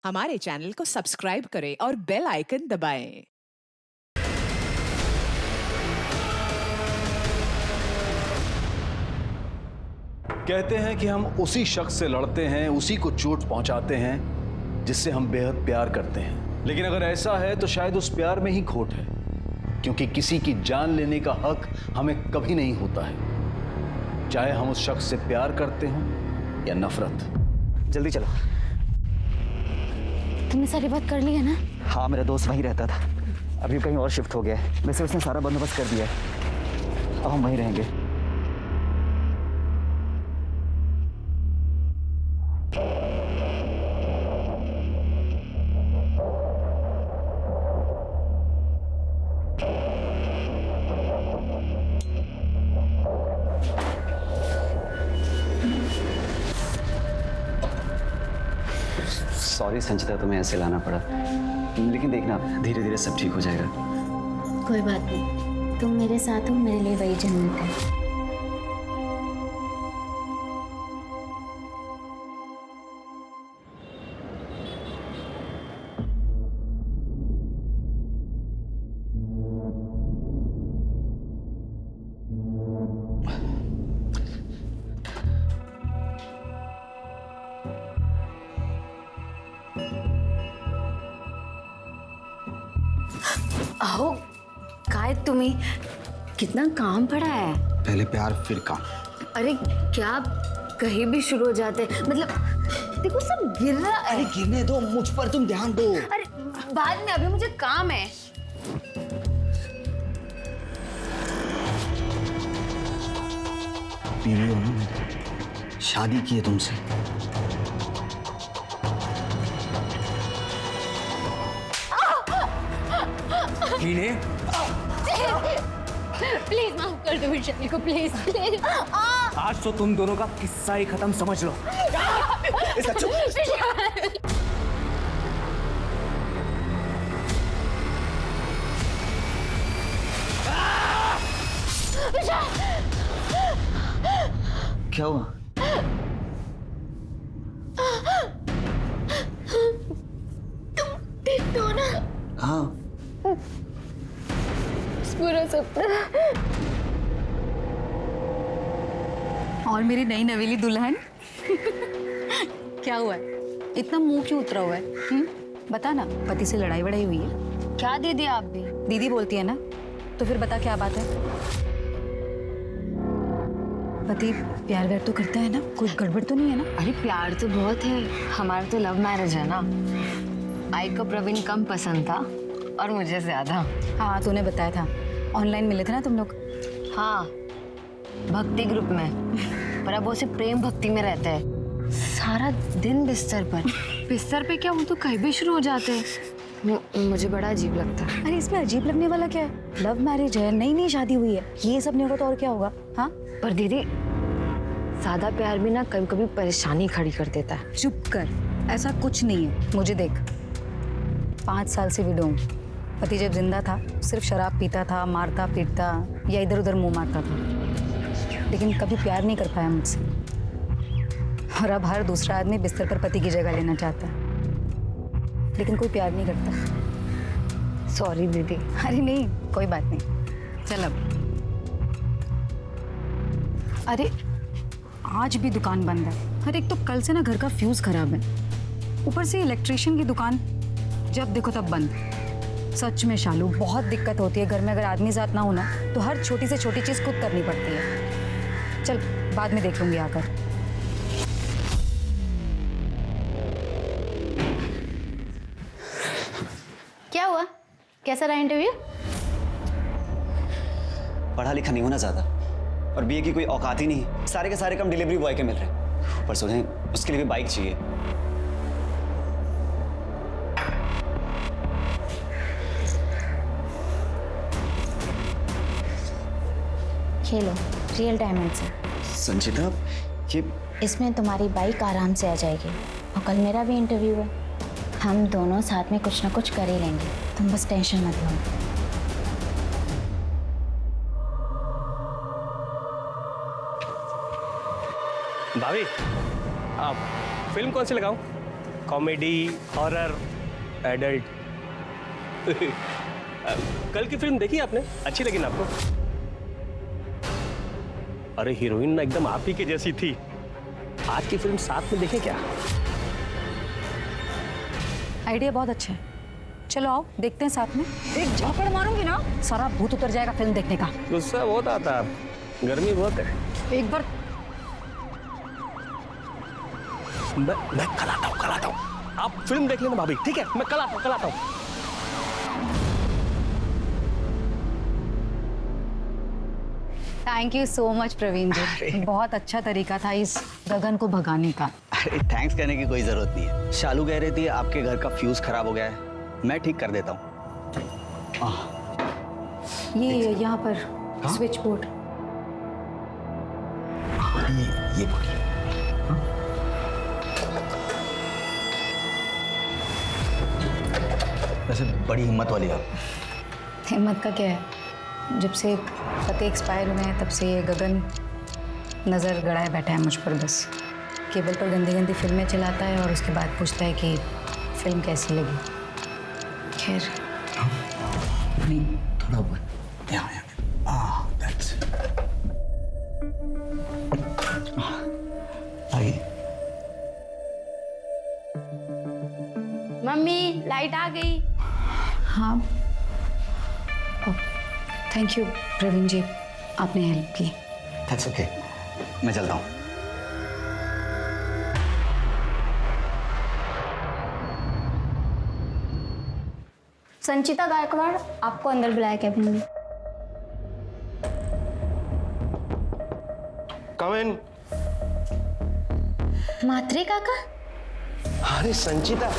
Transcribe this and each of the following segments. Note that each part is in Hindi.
हमारे चैनल को सब्सक्राइब करें और बेल आइकन दबाएं। कहते हैं कि हम उसी शख्स से लड़ते हैं, उसी को चोट पहुंचाते हैं जिससे हम बेहद प्यार करते हैं। लेकिन अगर ऐसा है तो शायद उस प्यार में ही खोट है, क्योंकि किसी की जान लेने का हक हमें कभी नहीं होता है, चाहे हम उस शख्स से प्यार करते हों या नफरत। जल्दी चलो। तुमने सारी बात कर ली है ना? हाँ, मेरा दोस्त वहीं रहता था, अभी कहीं और शिफ्ट हो गया है। वैसे उसने सारा बंदोबस्त कर दिया है, अब हम वहीं रहेंगे। सॉरी संचिता, तुम्हें ऐसे लाना पड़ा, लेकिन देखना धीरे धीरे सब ठीक हो जाएगा। कोई बात नहीं, तुम मेरे साथ हो, मेरे लिए वही जन्नत है। आओ, काय तुम्ही, कितना काम पड़ा है। पहले प्यार फिर काम। अरे क्या कहीं भी शुरू हो जाते, मतलब देखो सब गिर रहा है। अरे गिरने दो, मुझ पर तुम ध्यान दो। अरे बाद में, अभी मुझे काम है। बीवी हो ना, शादी की है तुमसे। प्लीज माफ कर दो विशाली को, प्लीज प्लीज। आज तो तुम दोनों का किस्सा ही खत्म समझ लो। क्या हुआ? तुम ठीक हो ना? हाँ। पूरा सपना और मेरी नई नवेली दुल्हन। क्या हुआ है, इतना मुंह क्यों उतरा हुआ है? बता ना, पति से लड़ाई वड़ाई हुई है क्या? दीदी आप भी दीदी बोलती है ना, तो फिर बता क्या बात है? पति प्यार व्यार तो करता है ना, कोई गड़बड़ तो नहीं है ना? अरे प्यार तो बहुत है, हमारा तो लव मैरिज है ना। आई को प्रवीण कम पसंद था और मुझे ज्यादा। हाँ, तूने बताया था, ऑनलाइन मिले थे ना तुम लोग। हाँ, भक्ति ग्रुप में, पर अब वो सिर्फ प्रेम भक्ति में रहता है। सारा दिन बिस्तर पे क्या, वो तो कहीं भी शुरू हो जाते हैं। मुझे बड़ा अजीब लगता है। अरे इसमें अजीब लगने वाला क्या है? लव मैरिज है, नई नई शादी हुई है, ये सब नहीं होगा तो और क्या होगा? हाँ, पर दीदी सादा प्यार भी ना कभी कभी परेशानी खड़ी कर देता है। चुप कर, ऐसा कुछ नहीं है। मुझे देख, 5 साल से विडो हूं। पति जब जिंदा था सिर्फ शराब पीता था, मारता पीटता या इधर उधर मुंह मारता था, लेकिन कभी प्यार नहीं कर पाया मुझसे। और अब हर दूसरा आदमी बिस्तर पर पति की जगह लेना चाहता है, लेकिन कोई प्यार नहीं करता। सॉरी दीदी। अरे नहीं, कोई बात नहीं, चल अब। अरे आज भी दुकान बंद है। अरे एक तो कल से ना घर का फ्यूज खराब है, ऊपर से इलेक्ट्रिशियन की दुकान जब देखो तब बंद। सच में शालू, बहुत दिक्कत होती है घर में। अगर आदमी जात ना हो ना तो हर छोटी से छोटी चीज खुद करनी पड़ती है। चल बाद में देख लूंगी आकर। क्या हुआ? कैसा रहा इंटरव्यू? पढ़ा लिखा नहीं होना ज्यादा, और बीए की कोई औकात ही नहीं। सारे के सारे काम डिलीवरी बॉय के मिल रहे हैं, पर सोचें उसके लिए भी बाइक चाहिए। खेलो, रियल डायमंड से। संचिता, ये इसमें तुम्हारी बाइक आराम से आ जाएगी, और कल मेरा भी इंटरव्यू है। हम दोनों साथ में कुछ ना कुछ कर ही लेंगे, तुम बस टेंशन मत लो। भाभी, आप फिल्म कौन सी लगाऊं? Comedy, horror, adult. कल की फिल्म देखी आपने? अच्छी लगी ना आपको? अरे हीरोइन ना एकदम आप ही के जैसी थी। आज की फिल्म साथ में देखें क्या? आइडिया बहुत अच्छा है, चलो आओ देखते हैं साथ में। एक झापड़ मारूंगी ना सारा भूत उतर जाएगा फिल्म देखने का। गुस्सा बहुत आता है, गर्मी बहुत है। एक बार मैं कल आता हूँ। आप फिल्म देख लेना भाभी, ठीक है? मैं कल आता हूँ। Thank you so much Praveen ji, बहुत अच्छा तरीका था इस गगन को भगाने का। अरे थैंक्स कहने की कोई जरूरत नहीं है। शालू कह रही थी आपके घर का फ्यूज खराब हो गया है, मैं ठीक कर देता हूँ। ये यहाँ पर स्विच बोर्ड। ये बोलिए। वैसे बड़ी हिम्मत वाली आप। हिम्मत का क्या है, जब से पते एक्सपायर हुए हैं तब से ये गगन नज़र गड़ाए बैठा है मुझ पर। बस केबल पर गंदी गंदी फिल्में चलाता है और उसके बाद पूछता है कि फिल्म कैसी लगी। खैर नहीं, थोड़ा ऊपर यहाँ that's it। आइए। मम्मी लाइट आ गई। हाँ, थैंक यू प्रवीण जी, आपने हेल्प की। That's okay। मैं चलता हूँ। संचिता गायकवाड़ आपको अंदर बुलाया कैबिन में। कम इन। मात्रे काका, अरे संचिता,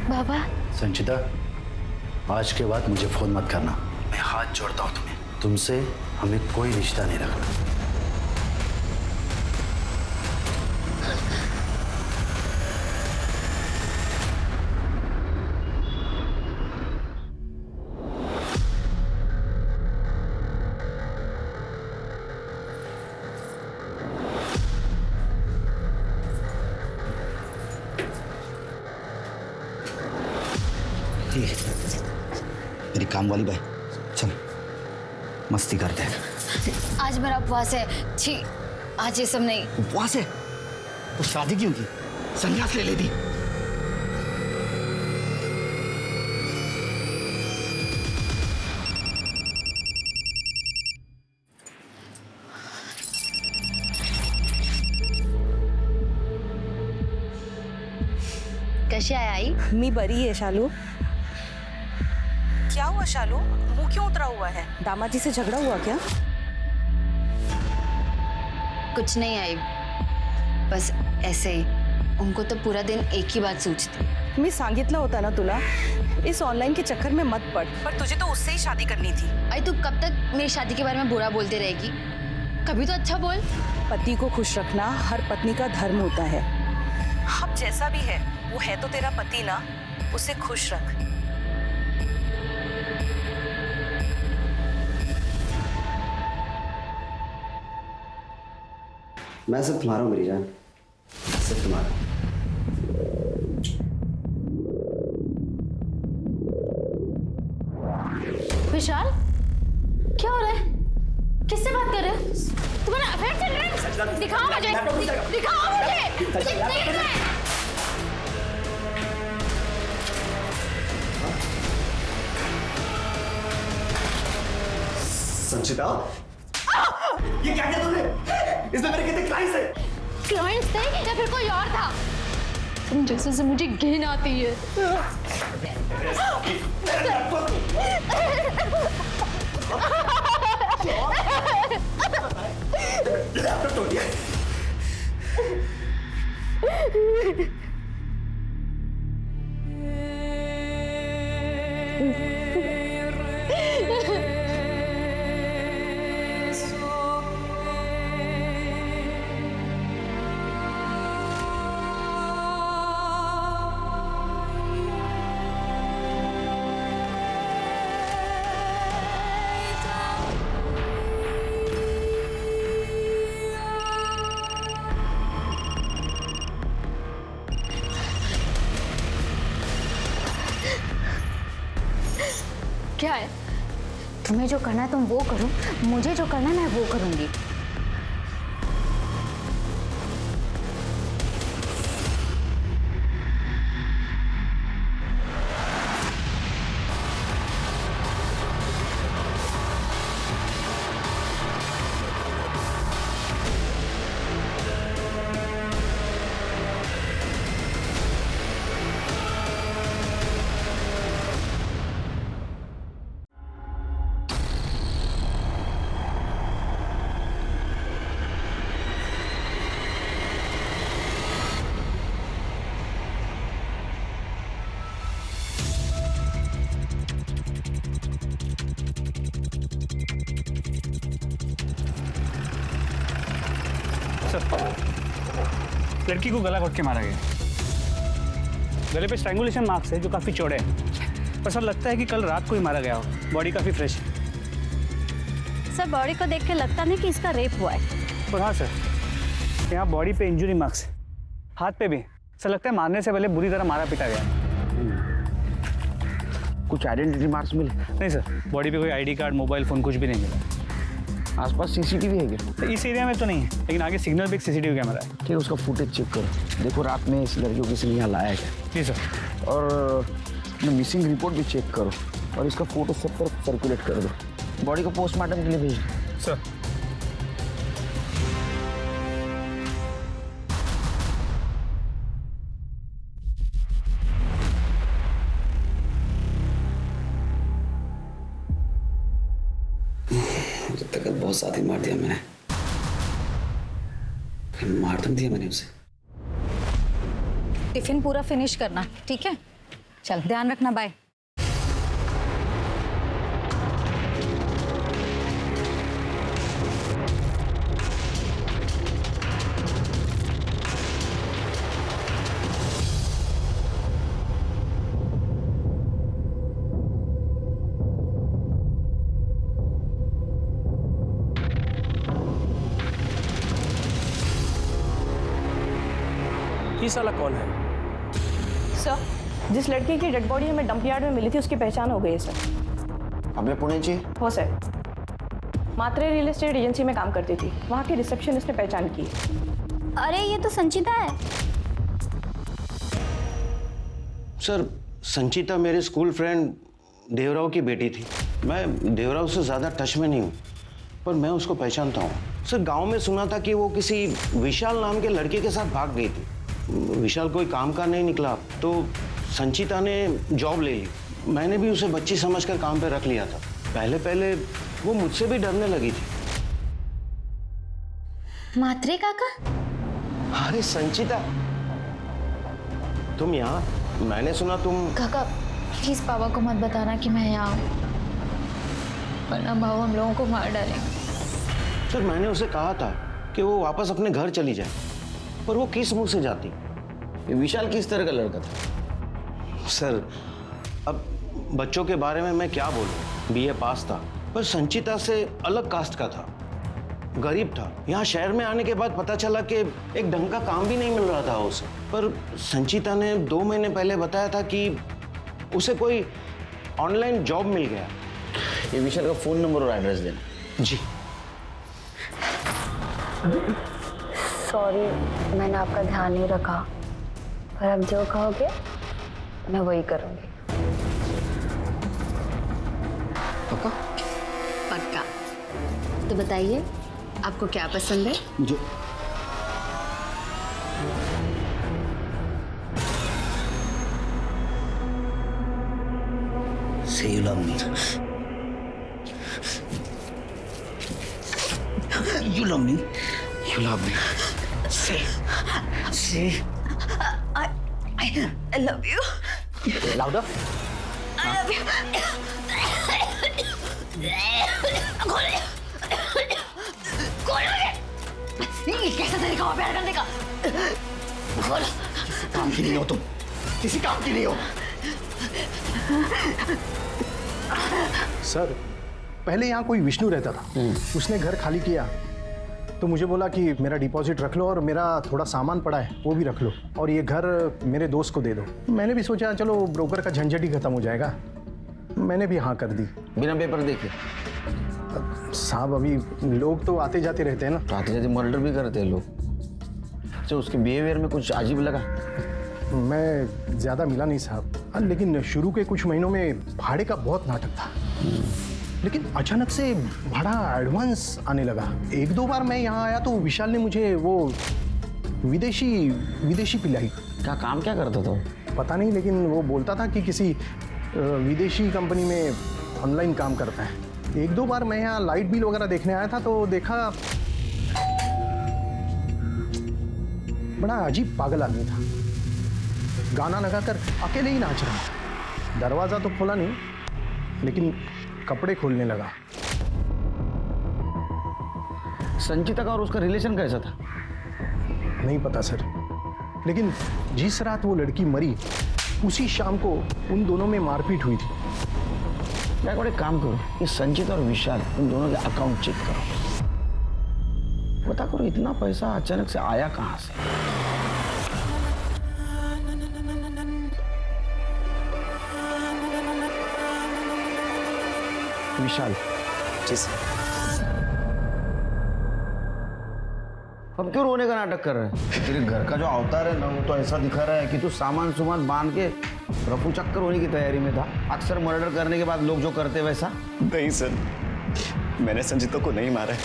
बाबा संचिता, आज के बाद मुझे फोन मत करना। मैं हाथ जोड़ता हूँ तुम्हें, तुमसे हमें कोई रिश्ता नहीं रखना। मेरी काम वाली बाई, चल मस्ती करते हैं। आज मेरा उपवास है। छी, आज ये सब नहीं। उपवास है तो शादी क्यों की? संन्यास ले लेती। कशी आहे आई? मी बरी है शालू। क्या हुआ शालू, मुंह क्यों उतरा हुआ है? दामाजी से झगड़ा हुआ क्या? कुछ नहीं आई, बस ऐसे ही। उनको तो पूरा दिन एक ही बात सोचती। मी सांगितलं होता ना तुला, इस ऑनलाइन के चक्कर में मत पड़। पर तुझे तो उससे ही शादी करनी थी। आई तू कब तक मेरी शादी के बारे में बुरा बोलते रहेगी? कभी तो अच्छा बोल। पति को खुश रखना हर पत्नी का धर्म होता है। अब जैसा भी है, वो है तो तेरा पति ना, उसे खुश रख। मैं सिर्फ तुम्हारा हूँ मेरी जान, सिर्फ तुम्हारा। विशाल, क्या हो रहा है? किससे बात कर रहे हो? तुम्हारा अफेयर चल रहा है? दिखाओ मुझे, दिखाओ मुझे। संचिता, ये क्या किया तूने? इसमें मेरे कितने क्लाइंट्स हैं? क्लाइंट्स थे या फिर कोई और था? तुम जैसे से मुझे घिन आती है। लैपटॉप तोड़ दिया। क्या है? तुम्हें जो करना है तुम वो करो, मुझे जो करना है मैं वो करूंगी। लड़की को गला घोट के मारा गया। गले पे स्ट्रैंगुलेशन मार्क्स है जो काफी चौड़े हैं, पर सर लगता है कि कल रात को ही मारा गया हो। बॉडी काफी फ्रेश है। सर बॉडी को देख के लगता नहीं कि इसका रेप हुआ है। और हाँ सर, यहाँ बॉडी पे इंजरी मार्क्स है, हाथ पे भी। सर लगता है मारने से पहले बुरी तरह मारा पीटा गया। कुछ आइडेंटिटी मार्क्स मिले? नहीं सर, बॉडी पे कोई आईडी कार्ड, मोबाइल फोन कुछ भी नहीं मिला। आसपास सीसीटीवी है क्या? इस एरिया में तो नहीं है, लेकिन आगे सिग्नल पे एक सीसीटीवी कैमरा है। ठीक है, उसका फुटेज चेक करो, देखो रात में इस लड़की को किसी ने यहाँ लाया क्या। जी सर। और मिसिंग रिपोर्ट भी चेक करो और इसका फोटो सब तरफ सर्कुलेट कर दो। बॉडी को पोस्टमार्टम के लिए भेज दो। सर तक बहुत ज्यादा मार दिया मैंने, मार तो दिया मैंने उसे। टिफिन पूरा फिनिश करना, ठीक है? चल ध्यान रखना, बाय। ये साला कौन है? सर, जिस लड़की की डेड बॉडी हमें डंप यार्ड में मिली थी उसकी पहचान हो गई है सर। अबे पुणे जी। हो सर, मात्रे रियल एस्टेट एजेंसी में काम करती थी, वहाँ की रिसेप्शनिस्ट ने पहचान की। अरे ये तो संचिता है। सर, संचिता मेरे स्कूल फ्रेंड देवराव की बेटी थी। मैं देवराव से ज़्यादा टच में नहीं हूँ, पर मैं उसको पहचानता हूँ। सर, गांव में सुना था कि वो किसी विशाल नाम के लड़के के साथ भाग गई थी। विशाल कोई काम का नहीं निकला तो संचिता ने जॉब ले ली। मैंने भी उसे बच्ची समझकर काम पे रख लिया था। पहले पहले वो मुझसे भी डरने लगी थी। मात्रे काका? अरे संचिता, तुम यहाँ? मैंने सुना तुम। काका प्लीज पापा को मत बताना कि मैं यहाँ हूँ, वरना भाव हम लोगों को मार डालेंगे। सर, मैंने उसे कहा था कि वो वापस अपने घर चली जाए, पर वो किस मुंह से जाती? ये विशाल किस तरह का लड़का था? सर, अब बच्चों के बारे में मैं क्या बोलूं? बीए पास था, पर संचिता से अलग कास्ट का था, गरीब था। यहाँ शहर में आने के बाद पता चला कि एक ढंग का काम भी नहीं मिल रहा था उसे। पर संचिता ने 2 महीने पहले बताया था कि उसे कोई ऑनलाइन जॉब मिल गया। ये विशाल का फोन नंबर और एड्रेस देना। जी। सॉरी, मैंने आपका ध्यान नहीं रखा, पर अब जो कहोगे मैं वही करूँगी। पक्का। तो बताइए आपको क्या पसंद है? जो Say you love me. You love me. You love me. Say. I love you. Louder. I love you. कैसा तरीका हो प्यार करने का? काम की नहीं हो तुम, किसी काम की नहीं हो। सर, पहले यहाँ कोई विष्णु रहता था। उसने घर खाली किया तो मुझे बोला कि मेरा डिपॉजिट रख लो और मेरा थोड़ा सामान पड़ा है वो भी रख लो, और ये घर मेरे दोस्त को दे दो। मैंने भी सोचा चलो ब्रोकर का झंझट ही खत्म हो जाएगा। मैंने भी हाँ कर दी। बिना पेपर देखे? साहब अभी लोग तो आते जाते रहते हैं ना। आते जाते मर्डर भी करते हैं लोग। अच्छा, उसके बिहेवियर में कुछ अजीब लगा? मैं ज़्यादा मिला नहीं साहब, लेकिन शुरू के कुछ महीनों में भाड़े का बहुत नाटक था, लेकिन अचानक से भाड़ा एडवांस आने लगा। एक दो बार मैं यहाँ आया तो विशाल ने मुझे वो विदेशी पिलाई। क्या काम क्या करता था? पता नहीं, लेकिन वो बोलता था कि किसी विदेशी कंपनी में ऑनलाइन काम करता है। एक दो बार मैं यहाँ लाइट बिल वगैरह देखने आया था तो देखा बड़ा अजीब पागल आदमी था। गाना लगाकर अकेले ही नाच रहा था। दरवाजा तो खोला नहीं, लेकिन कपड़े खोलने लगा। संचिता का और उसका रिलेशन कैसा था? नहीं पता सर, लेकिन जिस रात वो लड़की मरी उसी शाम को उन दोनों में मारपीट हुई थी। क्या एक काम करो, ये संचिता और विशाल उन दोनों के अकाउंट चेक करो। पता करो इतना पैसा अचानक से आया कहां से। विशाल जी सर। अब क्यों रोने का नाटक कर रहा है? तेरे घर का जो अवतार है ना, वो तो ऐसा दिखा रहा है कि तू सामान बांध के रफू चक्कर होने की तैयारी में था। अक्सर मर्डर करने के बाद लोग जो करते वैसा। नहीं सर, मैंने संजीता को नहीं मारा है।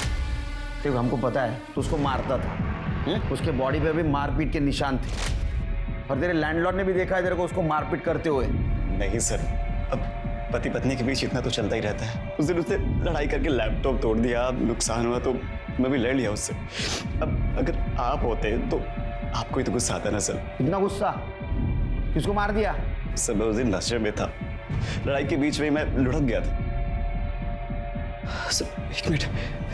देखो हमको पता है तू उसको मारता था। उसके बॉडी पे भी मारपीट के निशान थे, और तेरे लैंडलॉर्ड ने भी देखा है तेरे को उसको मारपीट करते हुए। नहीं सर, अब पति पत्नी के बीच इतना तो चलता ही रहता है। उस दिन उसने लड़ाई करके लैपटॉप तोड़ दिया, नुकसान हुआ तो मैं भी लड़ लिया उससे। अब अगर आप होते तो आपको ही तो गुस्सा आता ना सर। इतना गुस्सा किसको मार दिया? सर मैं उस दिन नशे में था, लड़ाई के बीच में मैं लुढ़क गया था। सर एक मिनट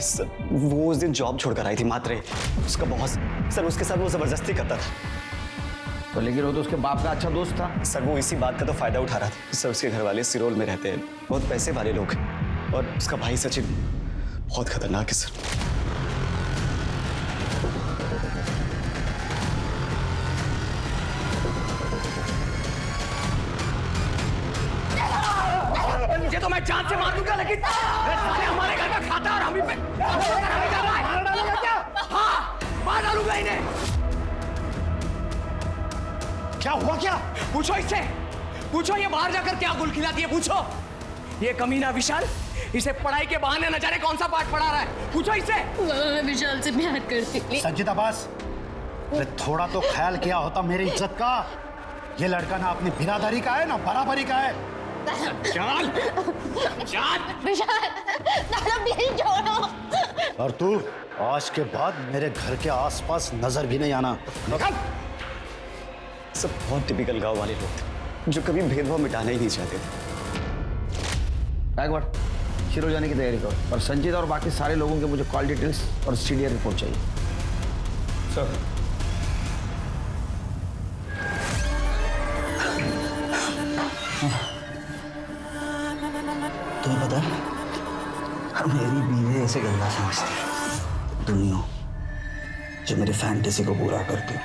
सर, वो उस दिन जॉब छोड़कर आई थी मात्रे, उसका बॉस सर उसके साथ वो जबरदस्ती करता था। तो लेकिन वो तो उसके बाप का अच्छा दोस्त था। सर वो इसी बात का तो फायदा उठा रहा था। सर उसके घर वाले सिरोल में रहते हैं, बहुत पैसे वाले लोग हैं, और उसका भाई सचिन बहुत खतरनाक है सर। मुझे तो मैं जान से मार दूंगा, लेकिन साले हमारे घर में खाता और हम ही पे हाँ, मार डालूंगा इन्हें। क्या हुआ? क्या पूछो इससे, पूछो ये बाहर जाकर क्या गुल खिलाती है। पूछो ये कमीना विशाल इसे पढ़ाई के बहाने न जाने कौन सा पाठ पढ़ा रहा है। पूछो इससे। मैं विशाल से प्यार करती हूँ। संचिता बस, थोड़ा तो ख्याल किया होता मेरी इज्जत का। ये लड़का ना अपनी बिरादरी का है ना बराबरी का है। चल विशाल, प्लीज छोड़ो। और तू आज के बाद मेरे घर के आसपास नजर भी नहीं आना। सब बहुत टिपिकल गांव वाले लोग थे जो कभी भेदभाव मिटाना ही नहीं चाहते थे। एक बार शिरो जाने की तैयारी करो, और संजीता और बाकी सारे लोगों के मुझे कॉल डिटेल्स और सीडीआर रिपोर्ट चाहिए। सर तुम्हें पता है मेरी बीवी ऐसे गंदा समझती दुनिया जो मेरी फैंटेसी को पूरा करती हूँ।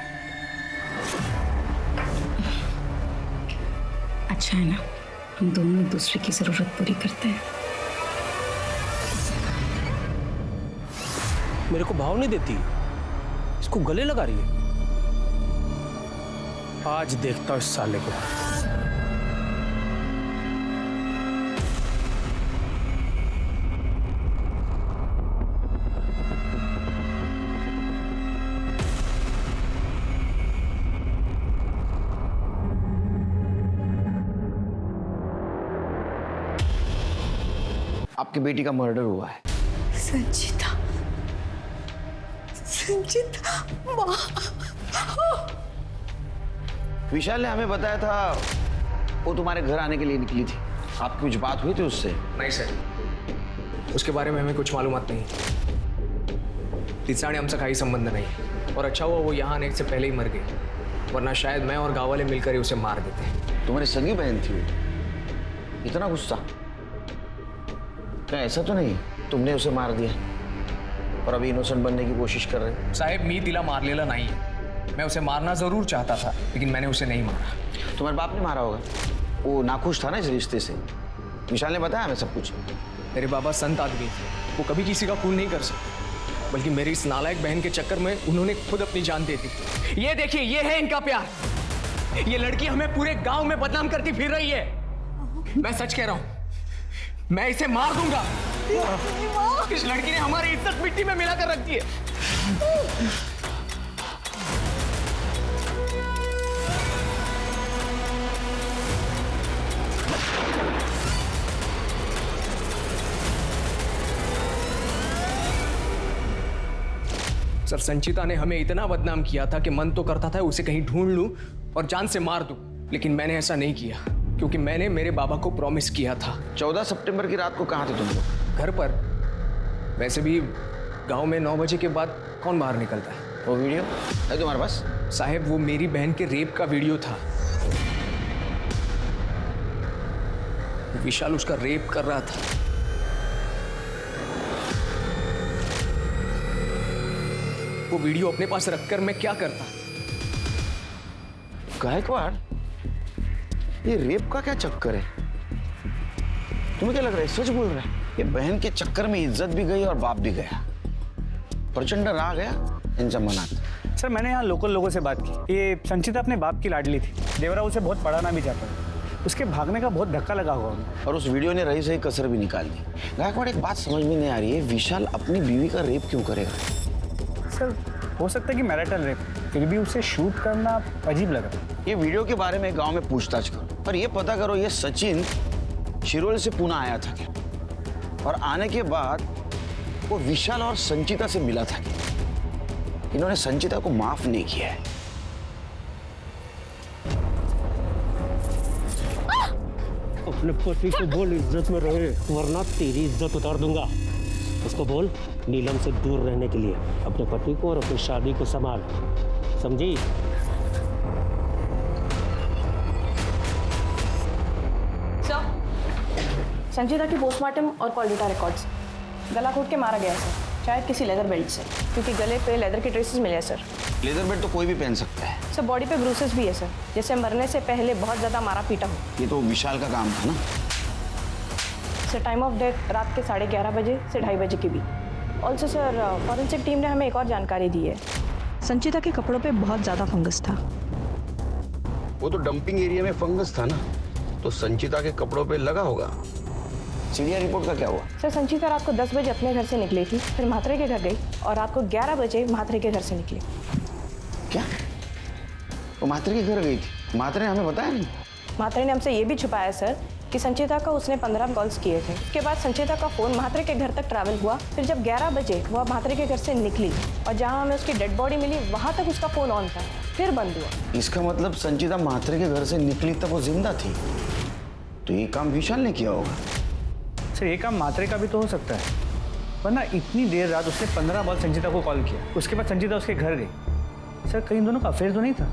अच्छा है ना, हम दोनों एक दूसरे की जरूरत पूरी करते हैं। मेरे को भाव नहीं देती, इसको गले लगा रही है। आज देखता हूँ इस साले को। आपकी बेटी का मर्डर हुआ है। संचिता, माँ। विशाल ने हमें बताया था वो तुम्हारे घर आने के लिए निकली थी। आपकी कुछ बात हुई थी उससे? नहीं सर, उसके बारे में हमें कुछ मालूमात नहीं। तिसाड़े हमसे कोई संबंध नहीं, और अच्छा हुआ वो यहाँ आने से पहले ही मर गई, वरना शायद मैं और गांव वाले मिलकर ही उसे मार देते। तुम्हारी सगी बहन थी, इतना गुस्सा? क्या ऐसा तो नहीं तुमने उसे मार दिया और अभी इनोसेंट बनने की कोशिश कर रहे? साहेब मी तिला मारलेला नहीं है। मैं उसे मारना जरूर चाहता था, लेकिन मैंने उसे नहीं मारा। तुम्हारे बाप ने मारा होगा, वो नाखुश था ना इस रिश्ते से, विशाल ने बताया हमें सब कुछ। मेरे बाबा संत आदमी थे, वो कभी किसी का खून नहीं कर सकते, बल्कि मेरी इस नालायक बहन के चक्कर में उन्होंने खुद अपनी जान दे दी। ये देखिए, ये है इनका प्यार। ये लड़की हमें पूरे गांव में बदनाम करती फिर रही है। मैं सच कह रहा हूं, मैं इसे मार दूंगा। इस लड़की ने हमारी इज्जत मिट्टी में मिला कर रख दी है। सर, संचिता ने हमें इतना बदनाम किया था कि मन तो करता था उसे कहीं ढूंढ लूं और जान से मार दूं, लेकिन मैंने ऐसा नहीं किया क्योंकि मैंने मेरे बाबा को प्रॉमिस किया था। 14 सितंबर की रात को कहाँ थे तुम लोग? घर पर। वैसे भी गांव में 9 बजे के बाद कौन बाहर निकलता है। वो वीडियो है तुम्हारे पास? साहब, वो मेरी बहन के रेप का वीडियो था। विशाल उसका रेप कर रहा था। वो वीडियो अपने पास रखकर मैं क्या करता। गायकवाड़, ये रेप का क्या चक्कर है? तुम्हें क्या लग रहा है सच बोल रहा है? ये बहन के चक्कर में इज्जत भी गई और बाप भी गया। प्रचंड राग गया इन जमानात। सर, मैंने यहाँ लोकल लोगों से बात की। ये संचिता अपने बाप की लाडली थी। देवरा उसे बहुत पढ़ाना भी चाहता है। उसके भागने का बहुत धक्का लगा हुआ है और उस वीडियो ने रही सही कसर भी निकाल दी। गायकवाड़, एक बात समझ में नहीं आ रही है, विशाल अपनी बीवी का रेप क्यों करेगा? सर, हो सकता है कि मैरिटल रेप, फिर भी उसे शूट करना अजीब लग रहा है। ये वीडियो के बारे में गांव में पूछताछ करो और ये पता करो ये सचिन शिरोल से पुणे आया था क्या, और आने के बाद वो विशाल और संचिता से मिला था क्या? इन्होंने संचिता को माफ नहीं किया है। अपने पति को बोल इज्जत में रहे, वरना तेरी इज्जत उतार दूंगा। उसको बोल नीलम से दूर रहने के लिए, अपने पति को और अपनी शादी को संभाल, समझी? सर, संचिता की पोस्टमार्टम और कॉल डेटा रिकॉर्ड्स। गला घोट के मारा गया सर, शायद किसी लेदर बेल्ट से, क्योंकि गले पे लेदर के ट्रेसेस मिले सर। लेदर बेल्ट तो कोई भी पहन सकता है। सर, बॉडी पे ब्रूसेस भी है सर, जैसे मरने से पहले बहुत ज्यादा मारा पीटा हो। ये तो विशाल का काम था ना। सर, टाइम ऑफ डेथ रात के 11:30 बजे से 2:30 बजे के बीच। ऑल्सो सर, फॉरेंसिक टीम ने हमें एक और जानकारी दी है। संचिता के कपड़ों पे बहुत ज़्यादा फंगस था। वो तो डंपिंग एरिया में फंगस था ना, तो संचिता के कपड़ों पे लगा होगा। सीरिया रिपोर्ट का क्या हुआ? सर, संचिता रात को 10 बजे अपने घर से निकली थी, फिर म्हात्रे के घर गई और रात को 11 बजे म्हात्रे के घर से निकली। क्या वो म्हात्रे के घर गई थी? म्हात्रे ने हमें बताया नहीं। म्हात्रे ने हमसे ये भी छुपाया सर कि संचिता का उसने 15 कॉल्स किए थे। उसके बाद संचिता का फ़ोन म्हात्रे के घर तक ट्रैवल हुआ। फिर जब 11 बजे वह म्हात्रे के घर से निकली और जहां हमें उसकी डेड बॉडी मिली, वहां तक उसका फ़ोन ऑन था, फिर बंद हुआ। इसका मतलब संचिता म्हात्रे के घर से निकली तब वो जिंदा थी, तो ये काम विशाल ने किया होगा। सर, ये काम म्हात्रे का भी तो हो सकता है, वरना इतनी देर रात उसने 15 बार संचिता को कॉल किया। उसके बाद संचिता उसके घर गई। सर, कहीं दोनों का अफेयर तो नहीं था?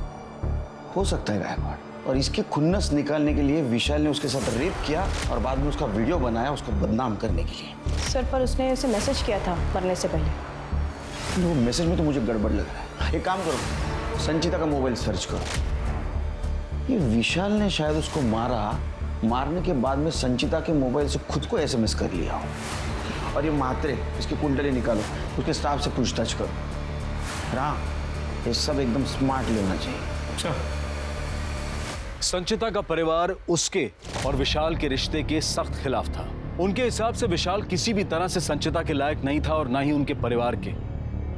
हो सकता है गायकवाड़, और इसके खुन्नस निकालने के लिए विशाल ने उसके साथ रेप किया और बाद में उसका वीडियो बनाया उसको बदनाम करने के लिए। सर, पर उसने उसे मैसेज किया था मरने से पहले। वो मैसेज में तो मुझे गड़बड़ लग रहा है। एक काम करो, संचिता का मोबाइल सर्च करो। ये विशाल ने शायद उसको मारने के बाद में संचिता के मोबाइल से खुद को एसएमएस कर लिया हो। और ये म्हात्रे, इसकी कुंडली निकालो, उसके स्टाफ से पूछताछ करो। हाँ, ये सब एकदम स्मार्टली होना चाहिए। अच्छा, संचिता का परिवार उसके और विशाल के रिश्ते के सख्त खिलाफ था। उनके हिसाब से विशाल किसी भी तरह से संचिता के लायक नहीं था और ना ही उनके परिवार के,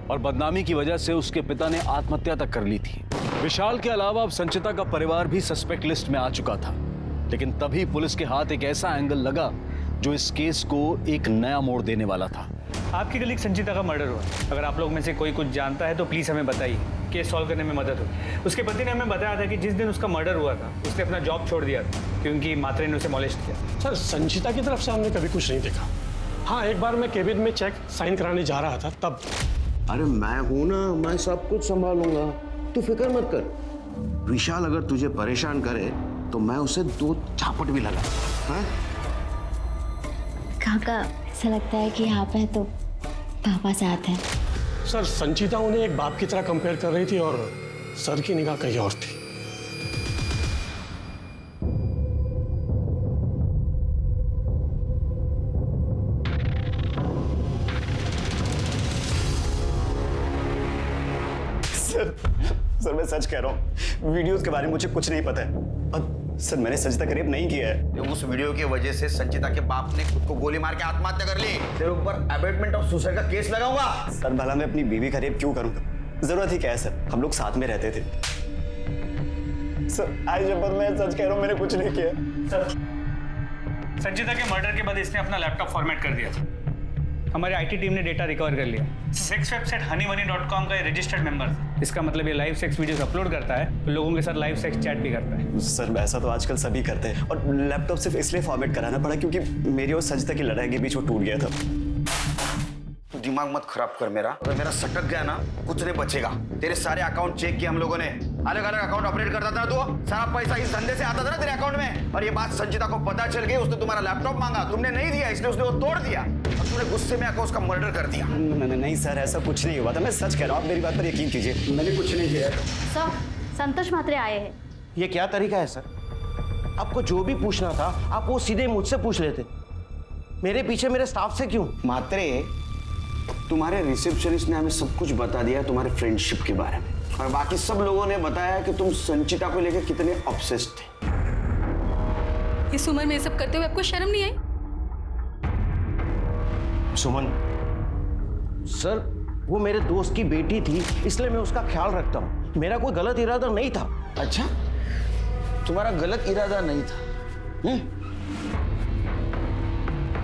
और बदनामी की वजह से उसके पिता ने आत्महत्या तक कर ली थी। विशाल के अलावा अब संचिता का परिवार भी सस्पेक्ट लिस्ट में आ चुका था, लेकिन तभी पुलिस के हाथ एक ऐसा एंगल लगा जो इस केस को एक नया मोड़ देने वाला था। आपकी कलीग संचिता का मर्डर हुआ। अगर आप लोग में से कोई कुछ जानता है तो प्लीज हमें बताइए, केस सॉल्व करने में मदद हो। उसके पति ने हमें बताया था कि जिस दिन उसका मर्डर हुआ था उसने अपना जॉब छोड़ दिया था क्योंकि म्हात्रे ने उसे मॉलेस्ट किया। सर, संचिता की तरफ से हमने कभी कुछ नहीं देखा। हाँ, एक बार मैं केबिन में चेक साइन कराने जा रहा था तब। अरे मैं हूं ना, मैं सब कुछ संभालूंगा, तू फिक्र मत कर। विशाल अगर तुझे परेशान करे तो मैं उसे 2 चापट भी लगा। हाँ? काका, ऐसा लगता है कि यहाँ पे तो पापा साथ हैं। सर, संचिता उन्हें एक बाप की तरह कंपेयर कर रही थी और सर की निगाह कहीं और थी। सच कह रहा हूँ, वीडियोस के बारे में मुझे कुछ नहीं पता है। और सर मैंने संचिता का रेप नहीं किया है। उस वीडियो की वजह से संचिता के बाप ने खुद को गोली मार के आत्महत्या कर ली। तेरे ऊपर अबेटमेंट ऑफ सुसाइड का केस लगाऊंगा। सर भला मैं अपनी बीवी का रेप क्यों करूंगा? जरूरत ही क्या है सर, हम लोग साथ में रहते थे। सर आज जब मैं सच कह रहा हूँ, मैंने कुछ नहीं किया। सर संचिता के मर्डर के बाद इसने अपना लैपटॉप फॉर्मेट कर दिया था। हमारी आईटी टीम ने डेटा रिकवर कर लिया। सेक्स वेबसाइट honeymoney.com का ये रजिस्टर्ड मेंबर था। इसका मतलब ये लाइव सेक्स वीडियोस अपलोड करता है तो लोगों के साथ लाइव सेक्स चैट भी करता है। सर ऐसा तो आजकल सभी करते हैं, और लैपटॉप सिर्फ इसलिए फॉर्मेट कराना पड़ा क्योंकि मेरी और संचिता की लड़ाई के बीच वो टूट गया था। तू दिमाग मत खराब कर मेरा। अगर मेरा सटक गया ना, कुछ नहीं बचेगा। तेरे सारे अकाउंट चेक किए हम लोगों ने, अलग अलग अकाउंट ऑपरेट करता था। तो सारा पैसा इस धंधे से आता था ना तेरे अकाउंट में। और ये बात संचिता को पता चल गई, उसने तुम्हारा लैपटॉप मांगा, तुमने नहीं दिया, इसलिए उसने वो तोड़ दिया और तूने गुस्से में आकर उसका मर्डर कर दिया। नहीं सर, ऐसा कुछ नहीं हुआ था, मैं सच कह रहा हूँ, आप मेरी बात पर यकीन कीजिए, मैंने कुछ नहीं किया। सर संतोष म्हात्रे आए हैं। ये क्या तरीका है सर? आपको जो भी पूछना था आप वो सीधे मुझसे पूछ लेते, मेरे पीछे मेरे स्टाफ से क्यों? मात्रे, तुम्हारे रिसेप्शनिस्ट ने हमें सब कुछ बता दिया तुम्हारे फ्रेंडशिप के बारे में, और बाकी सब लोगों ने बताया कि तुम संचिता को लेकर कितने ऑब्सेस्ड थे। इस उम्र में ये सब करते हुए आपको शर्म नहीं आई? सुमन सर, वो मेरे दोस्त की बेटी थी, इसलिए मैं उसका ख्याल रखता हूँ। मेरा कोई गलत इरादा नहीं था। अच्छा, तुम्हारा गलत इरादा नहीं था?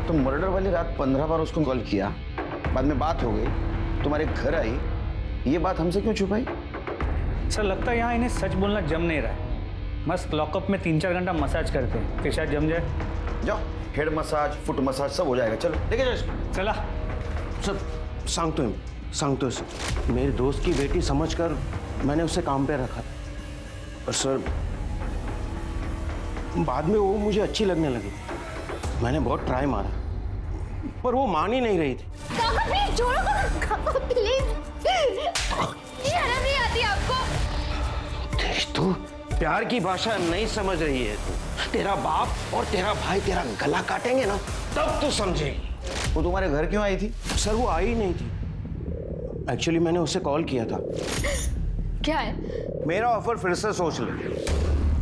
तो मर्डर वाली रात 15 बार उसको कॉल किया, बाद में बात हो गई, तुम्हारे घर आई, ये बात हमसे क्यों छुपाई? सर लगता है यहाँ इन्हें सच बोलना जम नहीं रहा है। मस्त लॉकअप में 3-4 घंटा मसाज करते हैं, फिर शायद जम जाए। जाओ, हेड मसाज, फुट मसाज सब हो जाएगा। चलो लेके जाओ इसको। चला सर, सांगतो सर, मेरे दोस्त की बेटी समझकर मैंने उसे काम पे रखा, और सर बाद में वो मुझे अच्छी लगने लगी। मैंने बहुत ट्राई मारा पर वो मान ही नहीं रही थी। काका प्लीज छोड़ो, काका प्लीज, शर्म नहीं आती आपको? तू प्यार की भाषा नहीं समझ रही है। तेरा बाप और तेरा भाई तेरा गला काटेंगे ना, तब तू समझेगी। वो तुम्हारे घर क्यों आई थी? सर वो आई ही नहीं थी। एक्चुअली मैंने उसे कॉल किया था। क्या है? मेरा ऑफर फिर से सोच ले,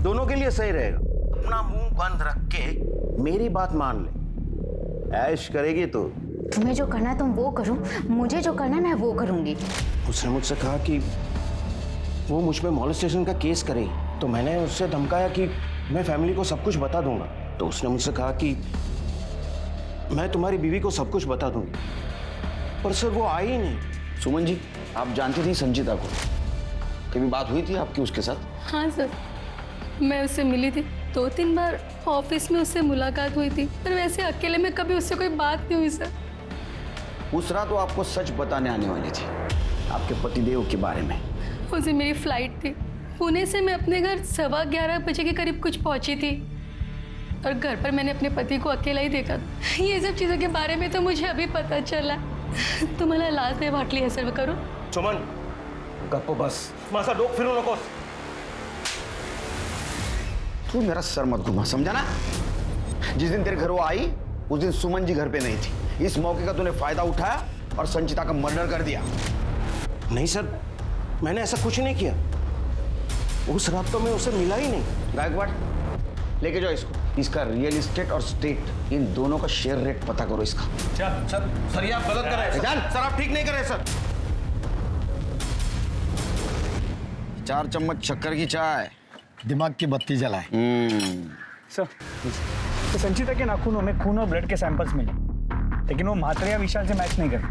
दोनों के लिए सही रहेगा। अपना मुंह बंद रख के मेरी बात मान ले, ऐश करेगी तो। तुम्हें जो करना है तुम वो करो, मुझे जो करना है मैं वो करूंगी। उसने मुझसे कहा कि वो मुझ पे मॉलेस्टेशन का केस करेगी, तो मैंने उससे धमकाया कि मैं फैमिली को सब कुछ बता दूंगा। तो उसने मुझसे कहा कि मैं तुम्हारी बीवी को सब कुछ बता दूंगी, पर सर वो आई ही नहीं। सुमन जी, आप जानती थी संचिता को? कभी बात हुई थी आपकी उसके साथ? हाँ सर, मैं उससे मिली थी 2-3 बार, ऑफिस में उससे मुलाकात हुई थी, पर वैसे अकेले में कभी उससे कोई बात नहीं हुई सर। उस रात वो आपको सच बताने आने वाली थी आपके पतिदेव के बारे में। उस दिन मेरी फ्लाइट थी, पुणे से मैं अपने घर 11:15 बजे के करीब कुछ पहुंची थी, और घर पर मैंने अपने पति को अकेला ही देखा। ये सब चीज़ों के बारे में तो मुझे अभी पता चला। तुम्हाला लाज नाही वाटली हे सर्व करू? सुमन गप्प बस, माझा डोक फिरू नकोस। तू मेरा सर मत घुमा, समझा ना? जिस दिन तेरे घर वो आई उस दिन सुमन जी घर पे नहीं थी। इस मौके का तूने फायदा उठाया और संचिता का मर्डर कर दिया। नहीं सर, मैंने ऐसा कुछ नहीं किया। उस रात तो मैं उसे मिला ही नहीं। गायकवाड़, लेके जाओ इसको। इसका रियल एस्टेट और स्टेट, इन दोनों का शेयर रेट पता करो इसका। सर ये आप गलत कर रहे हैं। सर आप ठीक नहीं कर रहे सर। 4 चम्मच शक्कर की चाय, दिमाग की बत्ती जलाए। सर, तो संचिता के नाखूनों में खून और ब्लड के सैंपल्स मिले, लेकिन वो म्हात्रे या विशाल से मैच नहीं कर।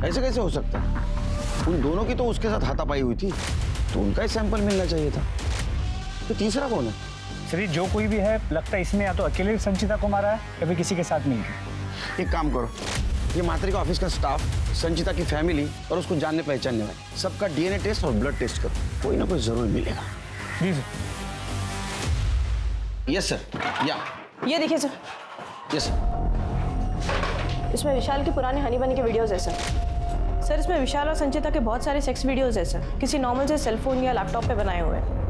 ऐसे कैसे हो सकता है? उन दोनों की तो उसके साथ हाथापाई हुई थी, तो उनका ही सैंपल मिलना चाहिए था। तो तीसरा कौन है? श्री जो कोई भी है, लगता है इसने या तो अकेले संचिता को मारा है या फिर किसी के साथ मिलकर। एक काम करो, ये म्हात्रे का ऑफिस का स्टाफ, संचिता की फैमिली और उसको जानने पहचानने वाले सबका डीएनए टेस्ट और ब्लड टेस्ट करो, कोई ना कोई जरूर मिलेगा। जी सर। Yes sir. या ये देखिए सर, यस सर। इसमें विशाल के पुराने हनी बनी के वीडियोस है सर। इसमें विशाल और संचिता के बहुत सारे सेक्स वीडियोस है सर, किसी नॉर्मल से सेलफोन या लैपटॉप पे बनाए हुए हैं।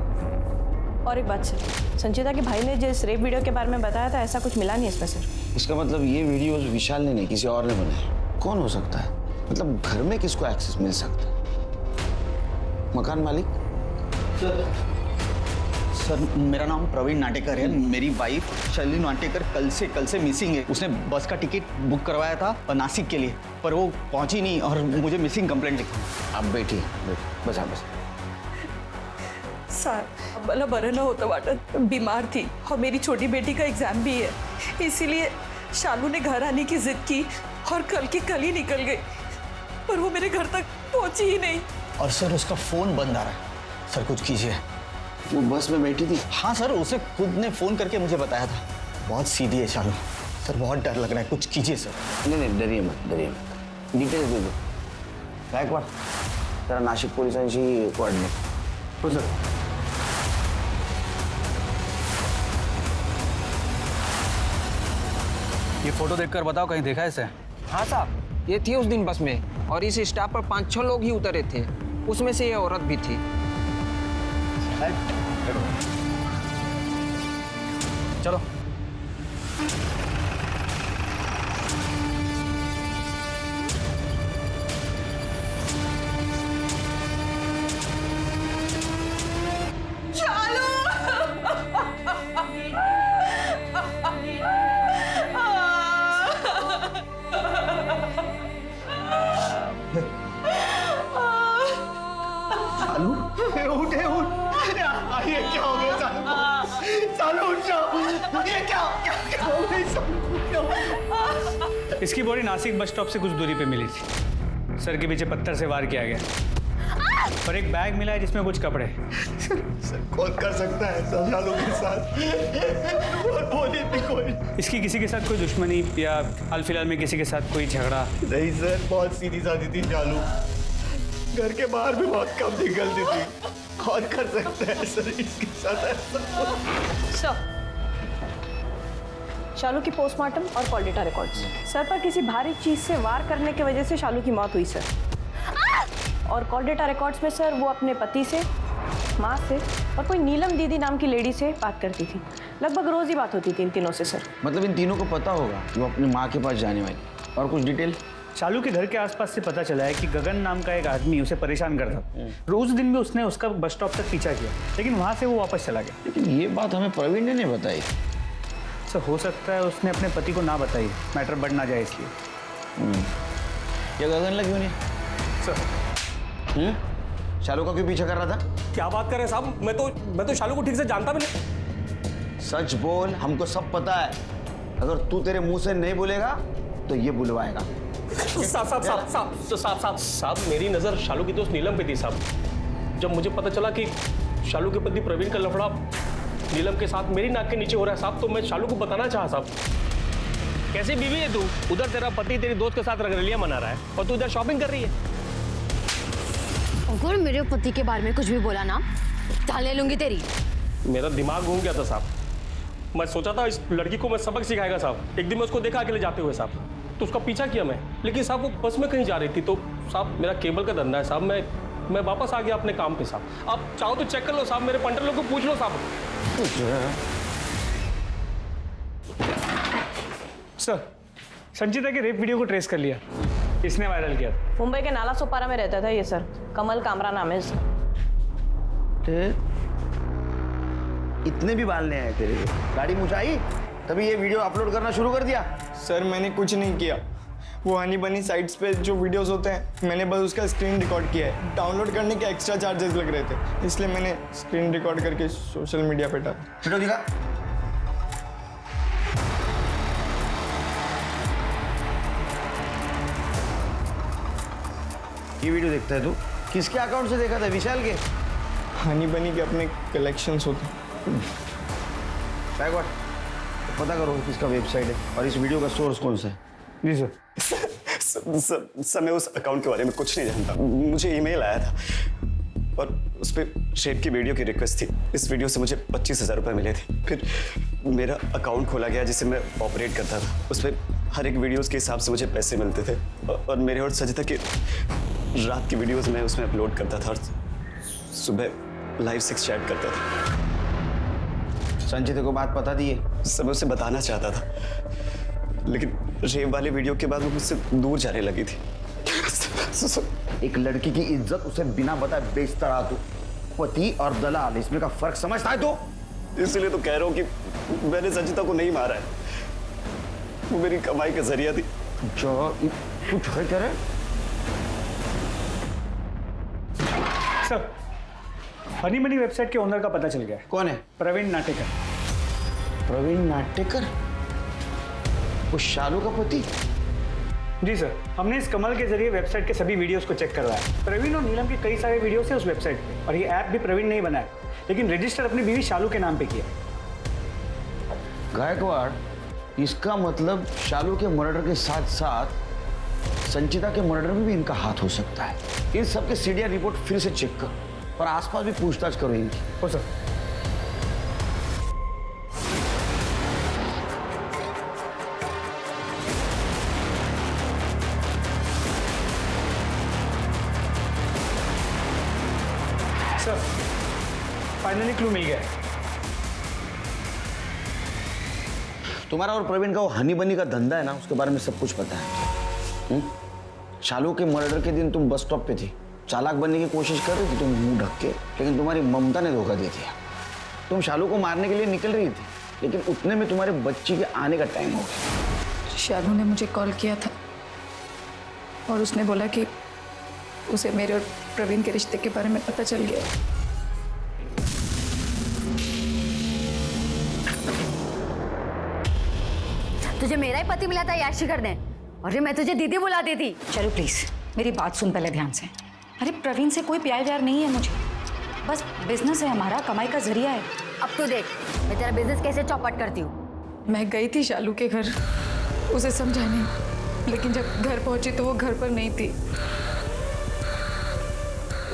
और एक बात सर, संचिता के भाई ने जिस रेप वीडियो के बारे में बताया था, ऐसा कुछ मिला नहीं इसमें सर। इसका मतलब ये वीडियोस विशाल ने नहीं, किसी और ने बनाए। कौन हो सकता है? मतलब घर में किसको एक्सेस मिल सकता है? मकान मालिक? सर मेरा नाम प्रवीण नाटेकर है। मेरी वाइफ शैली नाटेकर कल से मिसिंग है। उसने बस का टिकट बुक करवाया था नासिक के लिए, पर वो पहुंची नहीं और मुझे मिसिंग कंप्लेंट लिखी। आप बैठिए, बस आप बस। सर मला बरं न होतं वाटत, बीमार थी और मेरी छोटी बेटी का एग्जाम भी है, इसीलिए शालू ने घर आने की जिद की और कल की कल ही निकल गई, पर वो मेरे घर तक पहुंची ही नहीं। और सर उसका फोन बंद आ रहा है। सर कुछ कीजिए। वो बस में बैठी थी? हाँ सर, उसे खुद ने फोन करके मुझे बताया था। बहुत सीधी है शालू। सर बहुत डर लग रहा है, कुछ कीजिए सर। नहीं डरिए मत, डिटेल्स दे दो। गायकवाड जरा नाशिक पोलिसांशी कोऑर्डिनेट। हो सर। ये फोटो देखकर बताओ, कहीं देखा है इसे? हाँ साहब, ये थी उस दिन बस में और इस स्टाफ पर 5-6 लोग ही उतरे थे, उसमें से ये औरत भी थी। चलो। उठे ये क्या हो गया सालू? उठ जाओ। ये क्या हो गया? इसकी बॉडी नासिक बस स्टॉप से कुछ दूरी पे मिली थी। सर के पीछे पत्थर से वार किया गया और एक बैग मिला है जिसमें कुछ कपड़े। सर कौन कर सकता है ऐसा शालू के साथ? बोलिए भी कोई। इसकी किसी के साथ कोई दुश्मनी या हाल फिलहाल में किसी के साथ कोई झगड़ा? नहीं सर, बहुत सीधी सादी थी शालू। घर के बाहर भी बहुत कम निकलती थी। कौन कर सकता है सर इसके साथ ऐसा? सर, शालू की पोस्टमार्टम और कॉल डेटा रिकॉर्ड्स। सर पर किसी भारी चीज से वार करने की वजह से शालू की मौत हुई सर। और कॉल डेटा रिकॉर्ड्स में सर वो अपने पति से, माँ से और कोई नीलम दीदी नाम की लेडी से बात करती थी। लगभग रोज ही बात होती थी इन तीनों से सर। मतलब इन तीनों को पता होगा वो अपनी माँ के पास जाने वाली। और कुछ डिटेल? शालू के घर के आसपास से पता चला है कि गगन नाम का एक आदमी उसे परेशान करता। रोज दिन भी उसने उसका बस स्टॉप तक पीछा किया, लेकिन वहां से वो वापस चला गया। लेकिन ये बात हमें प्रवीण ने नहीं बताई। सर हो सकता है उसने अपने पति को ना बताई, मैटर बढ़ ना जाए इसलिए। ये गगन लगी नहीं सर। शालू का क्यों पीछा कर रहा था? क्या बात कर रहे हैं साहब? मैं तो शालू को ठीक से जानता भी नहीं। सच बोल, हमको सब पता है। अगर तू तेरे मुंह से नहीं बोलेगा तो ये बुलवाएगा। साहब मेरी नजर शालू की दोस्त नीलम पे थी साहब। जब मुझे पता चला कि शालू के पति प्रवीण का लफड़ा नीलम के साथ मेरी नाक के नीचे हो रहा है साहब, तो मैं शालू को बताना चाहा साहब। कैसी बीवी है तू? उधर तेरा पति तेरी दोस्त के साथ रंगरलियां मना रहा है और तू इधर शॉपिंग कर रही है। अगर मेरे पति के बारे में कुछ भी बोला ना, जान ले लूंगी तेरी। मेरा दिमाग घूम गया था साहब। मैं सोचा था इस लड़की को मैं सबक सिखाएगा साहब। एक दिन मैं उसको देखा अकेले जाते हुए साहब, तो उसका पीछा किया मैं, लेकिन साहब वो बस में कहीं जा रही थी। तो साहब मेरा केबल का धंधा है साहब, मैं वापस आ गया अपने काम पे साहब। आप चाहो तो चेक कर लो साहब, मेरे पंटर लोग को पूछ लो साहब। सर, संचिता के रेप वीडियो को ट्रेस कर लिया, इसने वायरल किया। मुंबई के नाला सोपारा में रहता था ये सर। कमल कामरा नाम है इसका। इतने भी बाल नहीं आए तेरे को? गाड़ी मुझाई तभी ये वीडियो अपलोड करना शुरू कर दिया? सर मैंने कुछ नहीं किया। वो हनी बनी साइट्स पे जो वीडियोस होते हैं, मैंने बस उसका स्क्रीन रिकॉर्ड किया है। डाउनलोड करने के एक्स्ट्रा चार्जेस लग रहे थे, इसलिए मैंने स्क्रीन रिकॉर्ड करके सोशल मीडिया पे डाला। वीडियो दिखा। ये वीडियो देखता है तू? किसके अकाउंट से देखा था? विशाल के? हनी बनी के अपने कलेक्शंस होते हैं। पता करो किसका वेबसाइट है और इस वीडियो का सोर्स कौन सा है। जी सर। सर मैं उस अकाउंट के बारे में कुछ नहीं जानता। मुझे ईमेल आया था और उस पर शेप की वीडियो की रिक्वेस्ट थी। इस वीडियो से मुझे 25,000 रुपये मिले थे। फिर मेरा अकाउंट खोला गया जिसे मैं ऑपरेट करता था। उस पर हर एक वीडियोस के हिसाब से मुझे पैसे मिलते थे और मेरे और सजिता के रात की वीडियोस मैं उसमें अपलोड करता था और सुबह लाइव सेक्स चैट करता था। संचिता को बात पता दी है? सब उसे बताना चाहता था, लेकिन रेप वाले वीडियो के बाद वो मुझसे दूर जाने लगी थी। एक लड़की की इज्जत उसे बिना बताए बेचता रहा तू। पति और दलाल, इसमें का फर्क समझता है तो? इसलिए तो कह रहा हूँ कि मैंने संचिता को नहीं मारा है, वो मेरी कमाई का जरिया थी। जो कुछ है कह रहे? सर, हनी मनी वेबसाइट के ओनर का पता चल गया है। कौन है? प्रवीण नाटेकर। प्रवीण नाटेकर? वो शालू का पति? जी सर, हमने इस कमल के जरिए वेबसाइट के सभी वीडियोस को चेक करवाया। प्रवीण और नीलम के कई सारे वीडियोस हैं उस वेबसाइट पे, और ये ऐप भी प्रवीण ने ही बनाया, लेकिन रजिस्टर अपनी बीवी शालू के नाम पे किया। गायकवाड़, इसका मतलब शालू के मर्डर के साथ साथ संचिता के मर्डर में भी इनका हाथ हो सकता है। इन सबके सीडीआर रिपोर्ट फिर से चेक करो और आसपास भी पूछताछ करो इनकी। हो सर। सर, फाइनली क्लू मिल गया है। तुम्हारा और प्रवीण का वो हनी बनी का धंधा है ना, उसके बारे में सब कुछ पता है। शालू के मर्डर के दिन तुम बस स्टॉप पे थी, चालाक बनने की कोशिश कर रही थी तुम मुंह ढक के, लेकिन तुम्हारी ममता ने धोखा दे दिया। तुम शालू को मारने के लिए निकल रही थी, लेकिन उतने में तुम्हारे बच्ची के आने का टाइम हो गया। शालू ने मुझे कॉल किया था और उसने बोला कि उसे मेरे और प्रवीण के रिश्ते के बारे में पता चल गया। तुझे मेरा ही पति मिला था याशी कर दे, और मैं तुझे दीदी बुलाती थी। चलो प्लीज मेरी बात सुन पहले ध्यान से। अरे प्रवीण से कोई प्यार व्यार नहीं है मुझे, बस बिजनेस है हमारा, कमाई का जरिया है। अब तो देख मैं तेरा बिजनेस कैसे चौपट करती हूँ। मैं गई थी शालू के घर उसे समझाने, लेकिन जब घर पहुंची तो वो घर पर नहीं थी।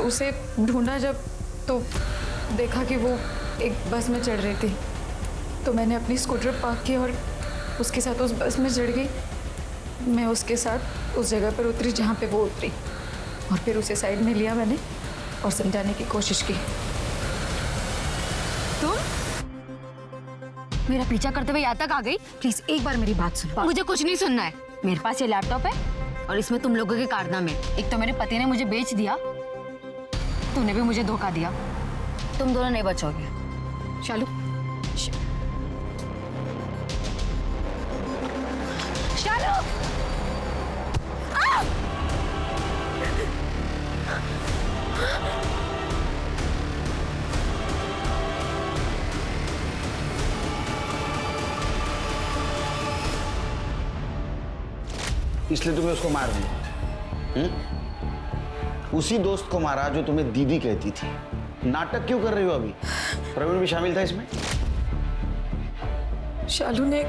उसे ढूंढा जब, तो देखा कि वो एक बस में चढ़ रही थी, तो मैंने अपनी स्कूटर पार्क की और उसके साथ उस बस में चढ़ गई। मैं उसके साथ उस जगह पर उतरी जहाँ पे वो उतरी, और फिर उसे साइड में लिया मैंने और समझाने की कोशिश की। तुम मेरा पीछा करते हुए यहाँ तक आ गई? प्लीज एक बार मेरी बात सुनो। मुझे कुछ नहीं सुनना है। मेरे पास ये लैपटॉप है और इसमें तुम लोगों के कारनामे। एक तो मेरे पति ने मुझे बेच दिया, तूने भी मुझे धोखा दिया, तुम दोनों नहीं बचोगे। शालू, शालू! इसलिए तुम्हें उसको मार दिया? उसी दोस्त को मारा जो तुम्हें दीदी कहती थी। नाटक क्यों कर रही हो अभी? प्रवीण भी शामिल था इसमें? शालू ने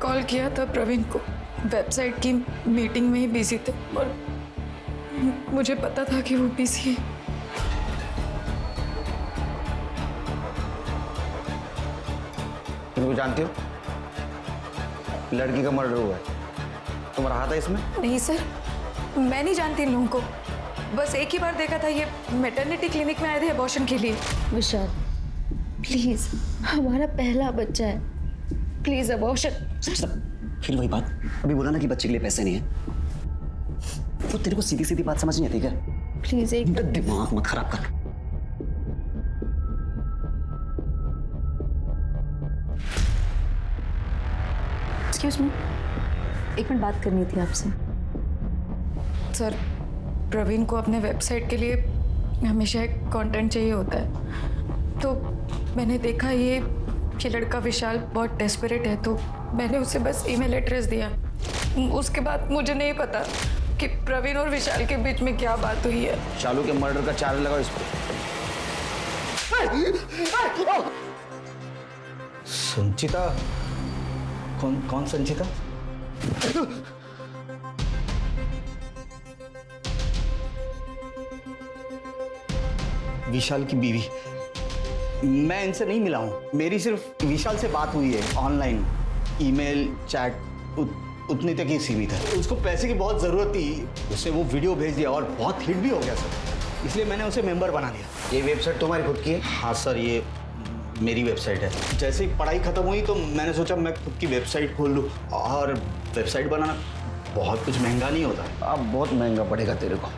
कॉल किया था प्रवीण को, वेबसाइट की मीटिंग में ही बिजी थे और मुझे पता था कि वो बिजी है। तुम जानते हो लड़की का मर्डर हुआ है, तुम्हारा हाथ है इसमें? नहीं सर, मैं नहीं जानती इन लोगों को, बस एक ही बार देखा था। ये मैटरनिटी क्लिनिक में आए थे अबॉर्शन के लिए। विशाल प्लीज, हमारा पहला बच्चा है, प्लीज अबॉर्शन। फिर वही बात, अभी बोला ना कि बच्चे के लिए पैसे नहीं है, तो तेरे को सीधी सीधी बात समझ नहीं आती क्या? प्लीज एक दिमाग मत खराब कर। एक्सक्यूज मी, एक मिनट बात करनी थी आपसे। सर, प्रवीण को अपने वेबसाइट के लिए हमेशा एक कंटेंट चाहिए होता है, तो मैंने देखा ये लड़का विशाल बहुत डेस्परेट है, तो मैंने उसे बस ईमेल एड्रेस दिया। उसके बाद मुझे नहीं पता कि प्रवीण और विशाल के बीच में क्या बात हुई है। शालू के मर्डर का चार्ज लगाओ इस पर। संचिता? कौन संचिता? विशाल की बीवी। मैं इनसे नहीं मिला हूं, मेरी सिर्फ विशाल से बात हुई है ऑनलाइन, ईमेल चैट उतनी तक ही सीमित है। उसको पैसे की बहुत ज़रूरत थी, उसने वो वीडियो भेज दिया और बहुत हिट भी हो गया सर, इसलिए मैंने उसे मेंबर बना दिया। ये वेबसाइट तुम्हारी खुद की है? हाँ सर, ये मेरी वेबसाइट है। जैसे ही पढ़ाई खत्म हुई तो मैंने सोचा मैं खुद की वेबसाइट खोल लूँ, और वेबसाइट बनाना बहुत कुछ महंगा नहीं होता। अब बहुत महंगा पड़ेगा तेरे को।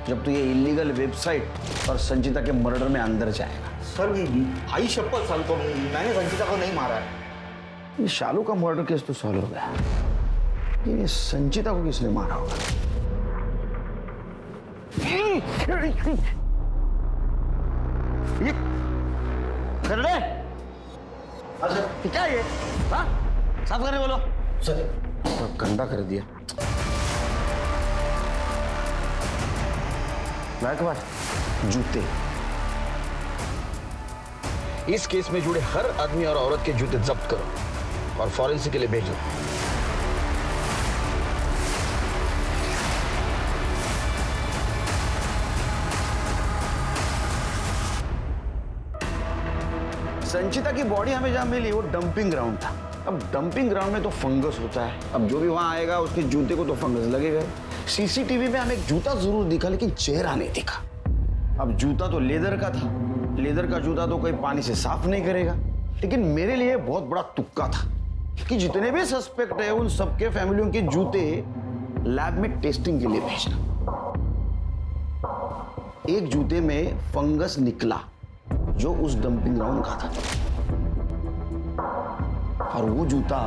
जब तू ये इलीगल वेबसाइट और संचिता के मर्डर में अंदर जाएगा। सर भाई शपथ सर, तो मैंने संचिता को नहीं मारा है। ये शालू का मर्डर केस तो सॉल्व हो गया, लेकिन ये संचिता को किसने मारा होगा? ये कर ले। अच्छा क्या ये? हाँ साफ करने बोलो। सर तो गंदा कर दिया। के बाद जूते, इस केस में जुड़े हर आदमी और औरत के जूते जब्त करो और फॉरेंसिक के लिए भेजो। संचिता की बॉडी हमें जहां मिली वो डंपिंग ग्राउंड था। अब डंपिंग ग्राउंड में तो फंगस होता है, अब जो भी वहां आएगा उसके जूते को तो फंगस लगेगा। सीसीटीवी में हमें एक जूता जरूर दिखा लेकिन चेहरा नहीं दिखा। अब जूता तो लेदर का था, लेदर का जूता तो कोई पानी से साफ नहीं करेगा। लेकिन मेरे लिए बहुत बड़ा तुक्का था कि जितने भी सस्पेक्ट है उन सबके फैमिलियों के जूते लैब में टेस्टिंग के लिए भेजना। एक जूते में फंगस निकला जो उस डंपिंग ग्राउंड का था, और वो जूता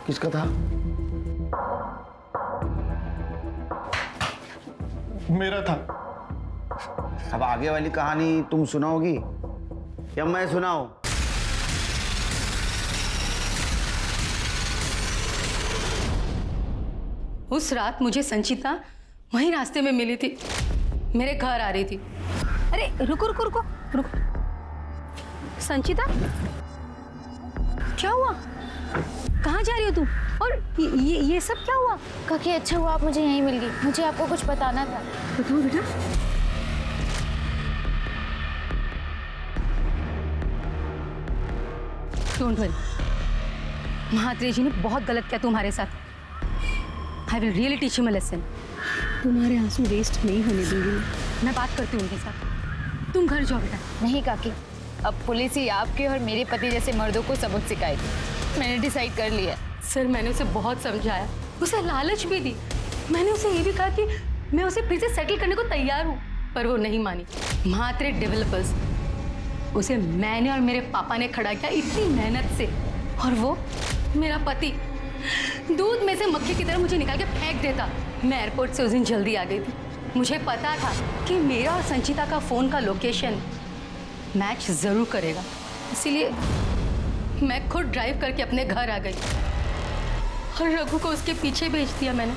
किसका था? मेरा था। अब आगे वाली कहानी तुम सुनाओगी या मैं सुनाऊं? उस रात मुझे संचिता वहीं रास्ते में मिली थी, मेरे घर आ रही थी। अरे रुको रुको रुको रुको, संचिता क्या हुआ? कहाँ जा रही हो तुम? और ये सब क्या हुआ? काकी अच्छा हुआ आप मुझे यहीं मिल गई, मुझे आपको कुछ बताना था। बताओ बेटा। डोंट वरी, महात्रे जी ने बहुत गलत किया तुम्हारे साथ। I will really teach him a lesson. तुम्हारे आंसू वेस्ट नहीं होने दूंगी। मैं बात करती हूँ उनके साथ, तुम घर जाओ बेटा। नहीं काकी, अब पुलिस ही आपके और मेरे पति जैसे मर्दों को सबक सिखाएगी। मैंने डिसाइड कर लिया। सर मैंने उसे बहुत समझाया, उसे लालच भी दी। मैंने उसे ये भी कहा कि मैं उसे फिर से सेटल करने को तैयार हूँ, पर वो नहीं मानी। महात्रे डेवलपर्स, उसे मैंने और मेरे पापा ने खड़ा किया इतनी मेहनत से, और वो मेरा पति दूध में से मक्खी की तरह मुझे निकाल के फेंक देता। मैं एयरपोर्ट से उस दिन जल्दी आ गई थी। मुझे पता था कि मेरा और संचिता का फोन का लोकेशन मैच जरूर करेगा, इसीलिए मैं खुद ड्राइव करके अपने घर आ गई और रघु को उसके पीछे भेज दिया मैंने।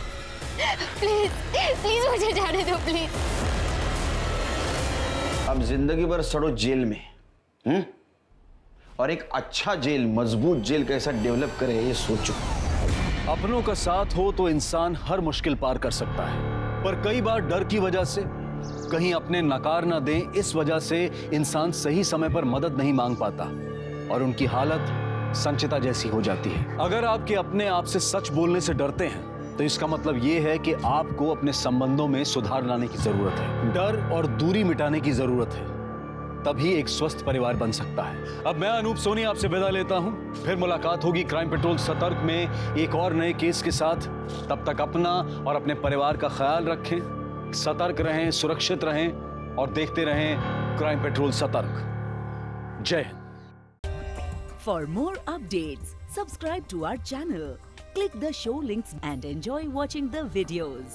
प्लीज प्लीज मुझे जाने दो प्लीज। अब जिंदगी भर सड़ो जेल में, और एक अच्छा जेल, मजबूत जेल कैसा डेवलप करे ये सोचो। अपनों का साथ हो तो इंसान हर मुश्किल पार कर सकता है, पर कई बार डर की वजह से, कहीं अपने नकार ना दें इस वजह से इंसान सही समय पर मदद नहीं मांग पाता और उनकी हालत संचिता जैसी हो जाती है। अगर आपके अपने आप से सच बोलने से डरते हैं तो इसका मतलब ये है कि आपको अपने संबंधों में सुधार लाने की जरूरत है, डर और दूरी मिटाने की जरूरत है, तभी एक स्वस्थ परिवार बन सकता है। अब मैं अनूप सोनी आपसे विदा लेता हूं, फिर मुलाकात होगी क्राइम पेट्रोल सतर्क में एक और नए केस के साथ। तब तक अपना और अपने परिवार का ख्याल रखें, सतर्क रहें, सुरक्षित रहें और देखते रहें क्राइम पेट्रोल सतर्क। जय Hind. For more updates, subscribe to our channel, click the show links and enjoy watching the videos.